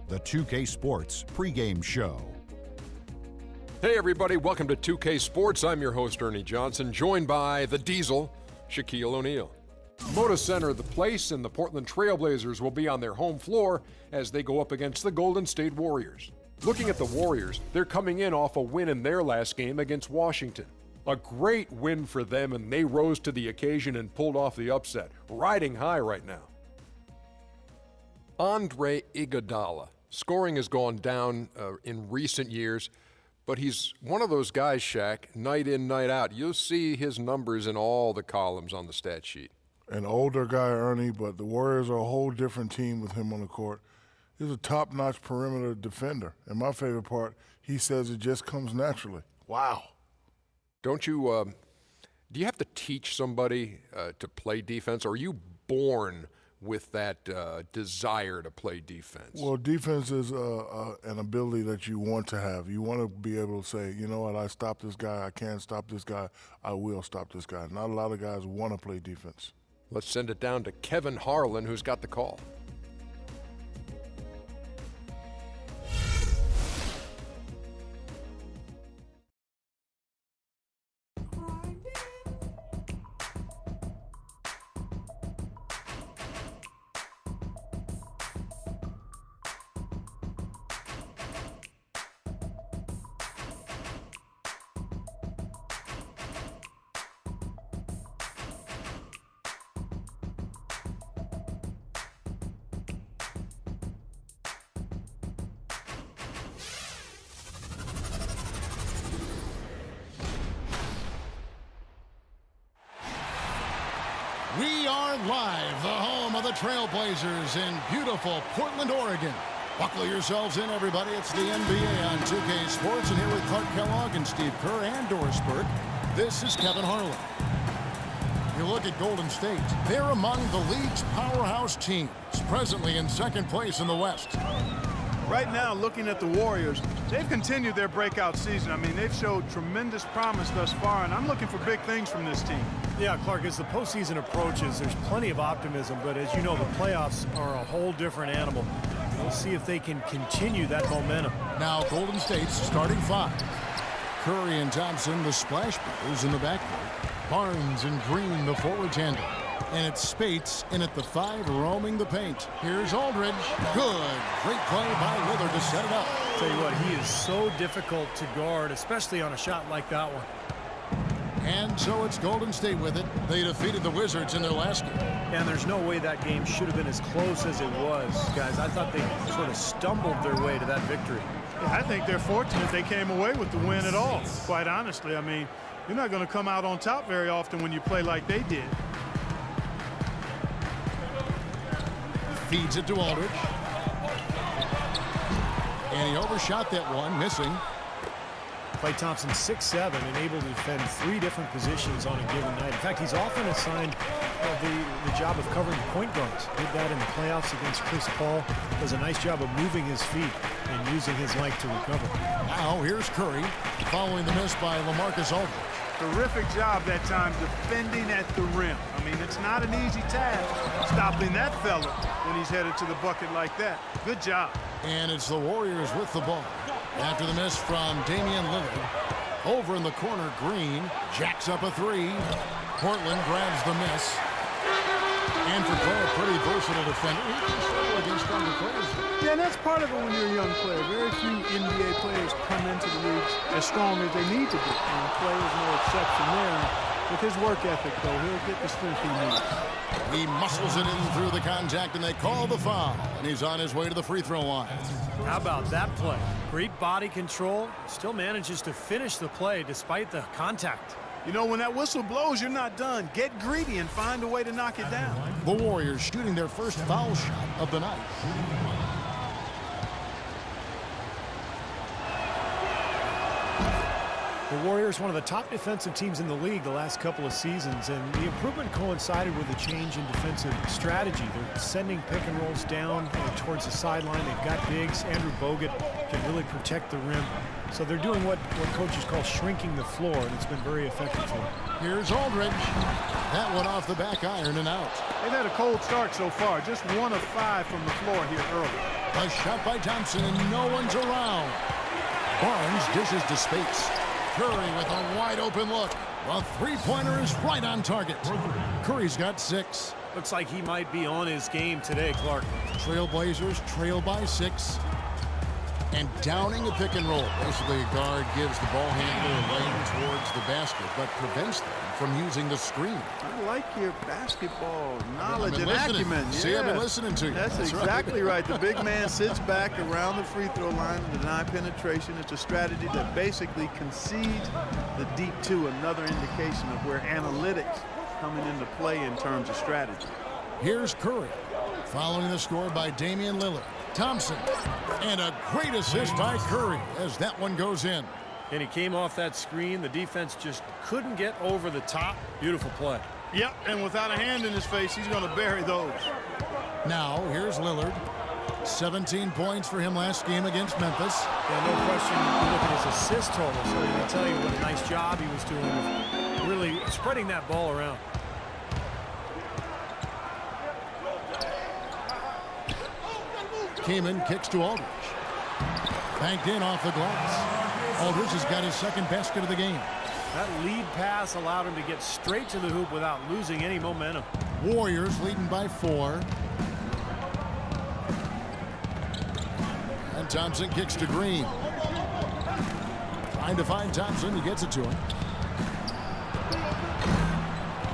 the 2K Sports pregame show. Hey everybody, welcome to 2K Sports. I'm your host Ernie Johnson, joined by the Diesel, Shaquille O'Neal. Moda Center, the place, and the Portland Trailblazers will be on their home floor as they go up against the Golden State Warriors. Looking at the Warriors, they're coming in off a win in their last game against Washington. A great win for them, and they rose to the occasion and pulled off the upset, riding high right now. Andre Iguodala. Scoring has gone down in recent years, but he's one of those guys, Shaq, night in, night out. You'll see his numbers in all the columns on the stat sheet. An older guy, Ernie, but the Warriors are a whole different team with him on the court. He's a top-notch perimeter defender. And my favorite part, he says it just comes naturally. Wow. Don't you, do you have to teach somebody to play defense, or are you born with that desire to play defense? Well, defense is an ability that you want to have. You want to be able to say, you know what, I stopped this guy, I can't stop this guy, I will stop this guy. Not a lot of guys want to play defense. Let's send it down to Kevin Harlan, who's got the call. We are live, the home of the Trailblazers in beautiful Portland, Oregon. Buckle yourselves in, everybody. It's the NBA on 2K Sports, and here with Clark Kellogg and Steve Kerr and Doris Burke, this is Kevin Harlan. You look at Golden State. They're among the league's powerhouse teams, presently in second place in the West. Right now, looking at the Warriors, they've continued their breakout season. I mean, they've showed tremendous promise thus far, and I'm looking for big things from this team. Yeah, Clark, as the postseason approaches, there's plenty of optimism, but as you know, the playoffs are a whole different animal. We'll see if they can continue that momentum. Now, Golden State's starting five. Curry and Thompson, the Splash Brothers in the backcourt. Barnes and Green, the forward tandem. And it's Spates in at the five, roaming the paint. Here's Aldridge. Good. Great play by Lillard to set it up. Tell you what, he is so difficult to guard, especially on a shot like that one. And so it's Golden State with it. They defeated the Wizards in their last game. And there's no way that game should have been as close as it was, guys. I thought they sort of stumbled their way to that victory. Yeah, I think they're fortunate they came away with the win at all, quite honestly. I mean, you're not going to come out on top very often when you play like they did. Feeds it to Aldridge. And he overshot that one, missing. Klay Thompson, 6'7", and able to defend 3 different positions on a given night. In fact, he's often assigned the job of covering point guards. Did that in the playoffs against Chris Paul. Does a nice job of moving his feet and using his length to recover. Now here's Curry, following the miss by LaMarcus Aldridge. Terrific job that time defending at the rim. I mean, it's not an easy task stopping that fella when he's headed to the bucket like that. Good job. And it's the Warriors with the ball. After the miss from Damian Lillard. Over in the corner, Green jacks up a 3. Portland grabs the miss. And for Clay, a pretty versatile defender. He can struggle against stronger players. Yeah, and that's part of it when you're a young player. Very few NBA players come into the league as strong as they need to be. And Clay is no exception there. With his work ethic, though, he'll get the strength he needs. He muscles it in through the contact, and they call the foul. And he's on his way to the free throw line. How about that play? Great body control. Still manages to finish the play despite the contact. You know, when that whistle blows, you're not done. Get greedy and find a way to knock it down. The Warriors shooting their first foul shot of the night. The Warriors, one of the top defensive teams in the league the last couple of seasons, and the improvement coincided with a change in defensive strategy. They're sending pick and rolls down towards the sideline. They've got bigs. Andrew Bogut can really protect the rim. So they're doing what coaches call shrinking the floor, and it's been very effective for them. Here's Aldridge. That one off the back iron and out. They've had a cold start so far, just 1 of 5 from the floor here early. A shot by Thompson, and no one's around. Barnes dishes to Spates. Curry with a wide open look. A three-pointer is right on target. Curry's got 6. Looks like he might be on his game today, Clark. Trailblazers trail by 6. And downing a pick and roll. Basically, a guard gives the ball handler a lane towards the basket, but prevents them from using the screen. I like your basketball knowledge and listening. acumen. See, yeah. I've been listening to you. That's exactly right. The big man sits back around the free throw line to deny penetration. It's a strategy that basically concedes the deep two, another indication of where analytics coming into play in terms of strategy. Here's Curry, following the score by Damian Lillard. Thompson, and a great assist by Curry as that one goes in. And he came off that screen. The defense just couldn't get over the top. Beautiful play. Yep, and without a hand in his face, he's going to bury those. Now, here's Lillard. 17 points for him last game against Memphis. Yeah, no question. You look at his assist total, so they tell you what a nice job he was doing with really spreading that ball around. Kaman kicks to Aldridge. Banked in off the glass. Aldridge has got his second basket of the game. That lead pass allowed him to get straight to the hoop without losing any momentum. Warriors leading by 4. And Thompson kicks to Green. Trying to find Thompson. He gets it to him.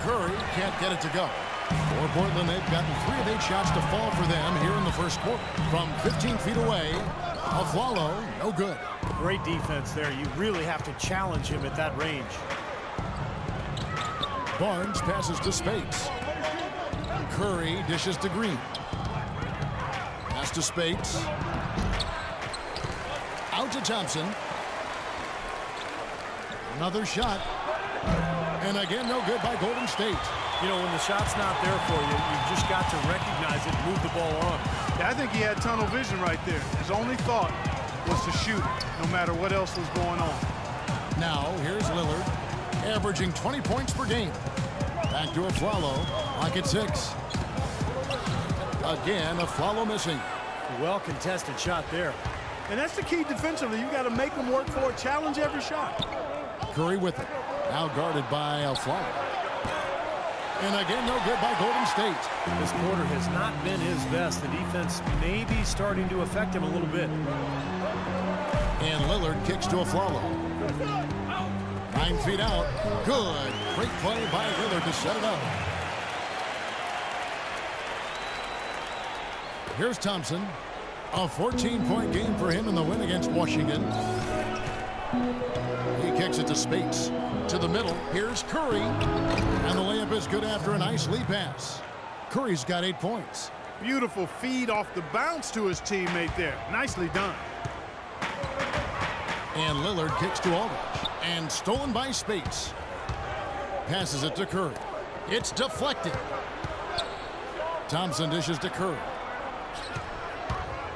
Curry can't get it to go. For Portland, they've gotten 3 of 8 shots to fall for them here in the first quarter. From 15 feet away, Aflalo, no good. Great defense there. You really have to challenge him at that range. Barnes passes to Spates. Curry dishes to Green. Pass to Spates. Out to Thompson. Another shot. And again, no good by Golden State. You know, when the shot's not there for you, you've just got to recognize it and move the ball on. Yeah, I think he had tunnel vision right there. His only thought was to shoot, no matter what else was going on. Now, here's Lillard, averaging 20 points per game. Back to Aflalo, lock at 6. Again, Aflalo missing. Well-contested shot there. And that's the key defensively. You got to make them work for it, challenge every shot. Curry with it. Now guarded by Aflalo. And again, no good by Golden State. This quarter has not been his best. The defense may be starting to affect him a little bit. And Lillard kicks to Aflalo. 9 feet out. Good. Great play by Lillard to set it up. Here's Thompson. A 14-point game for him in the win against Washington. He kicks it to Spates. To the middle. Here's Curry. And the layup is good after a nice lead pass. Curry's got 8 points. Beautiful feed off the bounce to his teammate there. Nicely done. And Lillard kicks to Aldridge. And stolen by Spates. Passes it to Curry. It's deflected. Thompson dishes to Curry.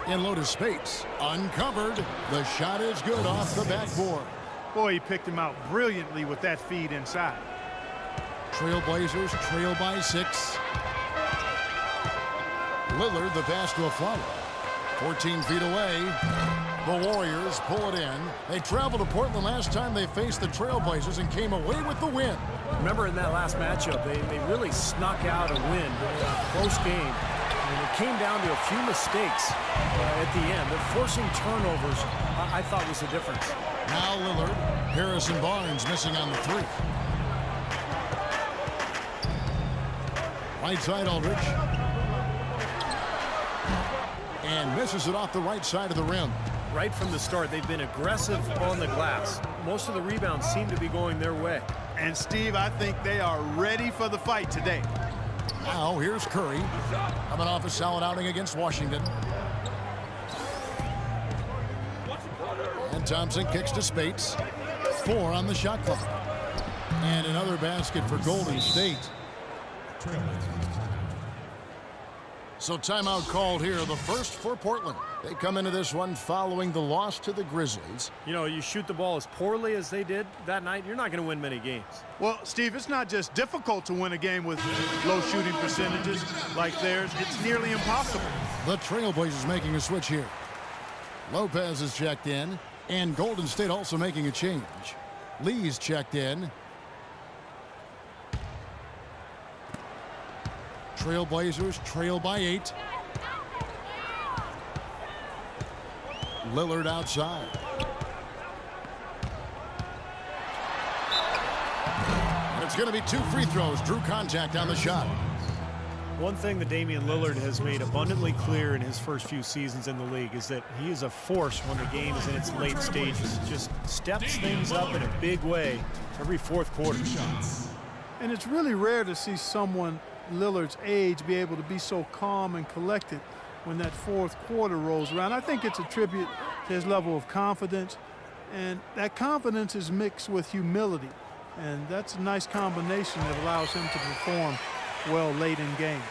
In low to Spates. Uncovered. The shot is good off the backboard. Boy, he picked him out brilliantly with that feed inside. Trailblazers trail by 6. Lillard the pass to Aflalo. 14 feet away. The Warriors pull it in. They traveled to Portland last time they faced the Trailblazers and came away with the win. Remember in that last matchup, they really snuck out a win. Close game. And it came down to a few mistakes at the end. The forcing turnovers, I thought, was the difference. Now Lillard. Harrison Barnes missing on the 3. Right side Aldridge. And misses it off the right side of the rim. Right from the start, they've been aggressive on the glass. Most of the rebounds seem to be going their way. And Steve, I think they are ready for the fight today. Now here's Curry. Coming off a solid outing against Washington. And Thompson kicks to Spates. 4 on the shot clock. And another basket for Golden State. So timeout called here, the first for Portland. They come into this one following the loss to the Grizzlies. You know, you shoot the ball as poorly as they did that night, you're not going to win many games. Well, Steve, it's not just difficult to win a game with low shooting percentages like theirs. It's nearly impossible. The Trailblazers making a switch here. Lopez is checked in, and Golden State also making a change. Lee's checked in. Trailblazers trail by 8. Lillard outside. And it's going to be 2 free throws. Drew contact on the shot. One thing that Damian Lillard has made abundantly clear in his first few seasons in the league is that he is a force when the game is in its late stages. Just steps things up in a big way every fourth quarter. And it's really rare to see someone Lillard's age be able to be so calm and collected when that fourth quarter rolls around. I think it's a tribute to his level of confidence, and that confidence is mixed with humility, and that's a nice combination that allows him to perform well late in games.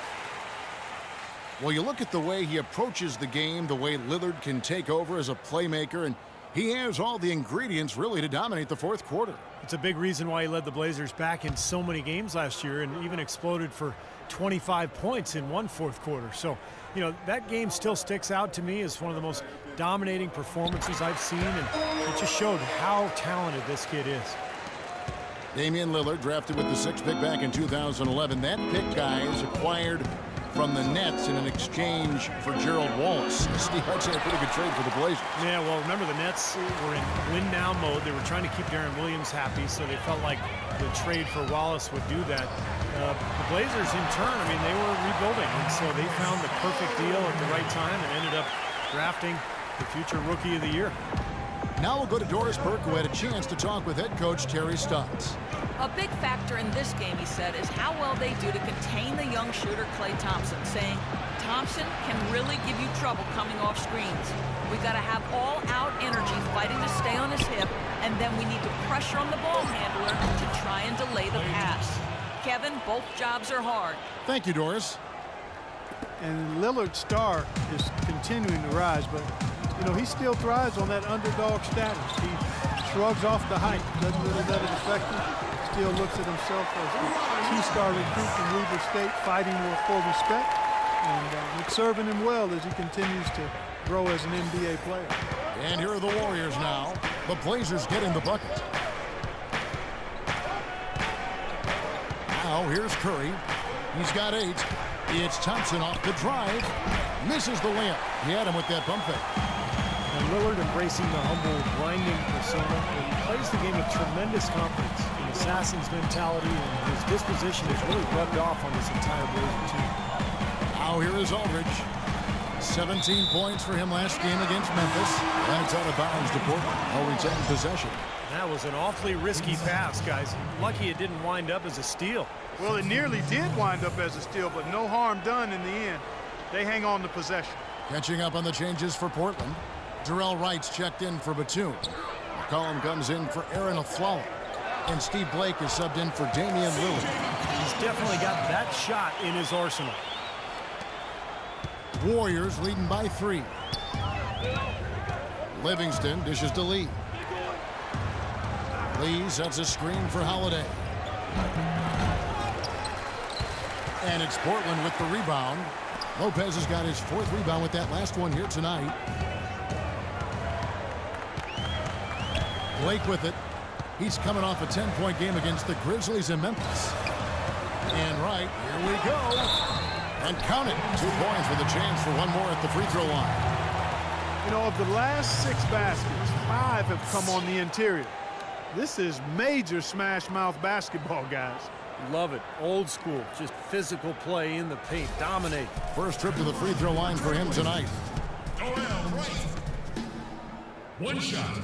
Well, you look at the way he approaches the game, the way Lillard can take over as a playmaker, and he has all the ingredients really to dominate the fourth quarter. It's a big reason why he led the Blazers back in so many games last year and even exploded for 25 points in one fourth quarter. So, you know, that game still sticks out to me as one of the most dominating performances I've seen, and it just showed how talented this kid is. Damian Lillard drafted with the 6th pick back in 2011. That pick, guys, acquired from the Nets in an exchange for Gerald Wallace. Steve, I'd say a pretty good trade for the Blazers. Yeah, well, remember the Nets were in win-now mode. They were trying to keep Darren Williams happy, so they felt like the trade for Wallace would do that. The Blazers, in turn, I mean, they were rebuilding, and so they found the perfect deal at the right time and ended up drafting the future Rookie of the Year. Now we'll go to Doris Burke, who had a chance to talk with head coach Terry Stotts. A big factor in this game, he said, is how well they do to contain the young shooter Klay Thompson, saying Thompson can really give you trouble coming off screens. We've got to have all-out energy fighting to stay on his hip, and then we need to pressure on the ball handler to try and delay the pass. Kevin, both jobs are hard. Thank you, Doris. And Lillard's star is continuing to rise, but you know, he still thrives on that underdog status. He shrugs off the hype, doesn't really let it affect him. Still looks at himself as the 2-star recruit from Weber State, fighting for respect, and it's serving him well as he continues to grow as an NBA player. And here are the Warriors now. The Blazers getting the bucket. Now here's Curry. He's got 8. It's Thompson off the drive. Misses the layup. He had him with that pump fake. And Lillard embracing the humble, grinding persona. He plays the game with tremendous confidence. An assassin's mentality, and his disposition has really rubbed off on this entire Blazer team. Now here is Aldridge. 17 points for him last game against Memphis. That's out of bounds to Portland. No return possession. That was an awfully risky pass, guys. Lucky it didn't wind up as a steal. Well, it nearly did wind up as a steal, but no harm done in the end. They hang on to possession. Catching up on the changes for Portland. Darrell Wright's checked in for Batum. McCollum comes in for Aaron Aflalo. And Steve Blake is subbed in for Damian Lillard. He's definitely got that shot in his arsenal. Warriors leading by 3. Livingston dishes to Lee. Lee sets a screen for Holiday. And it's Portland with the rebound. Lopez has got his 4th rebound with that last one here tonight. Blake with it. He's coming off a 10-point game against the Grizzlies in Memphis. And right, here we go. And count it. 2 points with a chance for one more at the free throw line. You know, of the last 6 baskets, 5 have come on the interior. This is major smash mouth basketball, guys. Love it. Old school. Just physical play in the paint. Dominate. First trip to the free throw line for him tonight. One shot.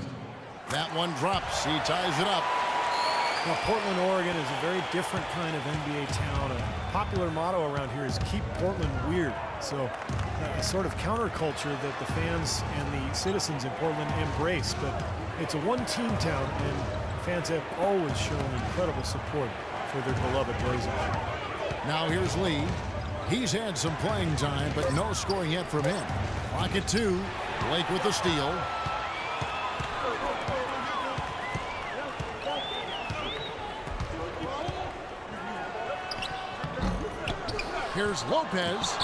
That one drops. He ties it up. Well, Portland, Oregon is a very different kind of NBA town. A popular motto around here is keep Portland weird. So a sort of counterculture that the fans and the citizens in Portland embrace. But it's a one-team town, and fans have always shown incredible support for their beloved Blazers. Now here's Lee. He's had some playing time, but no scoring yet from him. Clock at 2. Blake with the steal. Here's Lopez.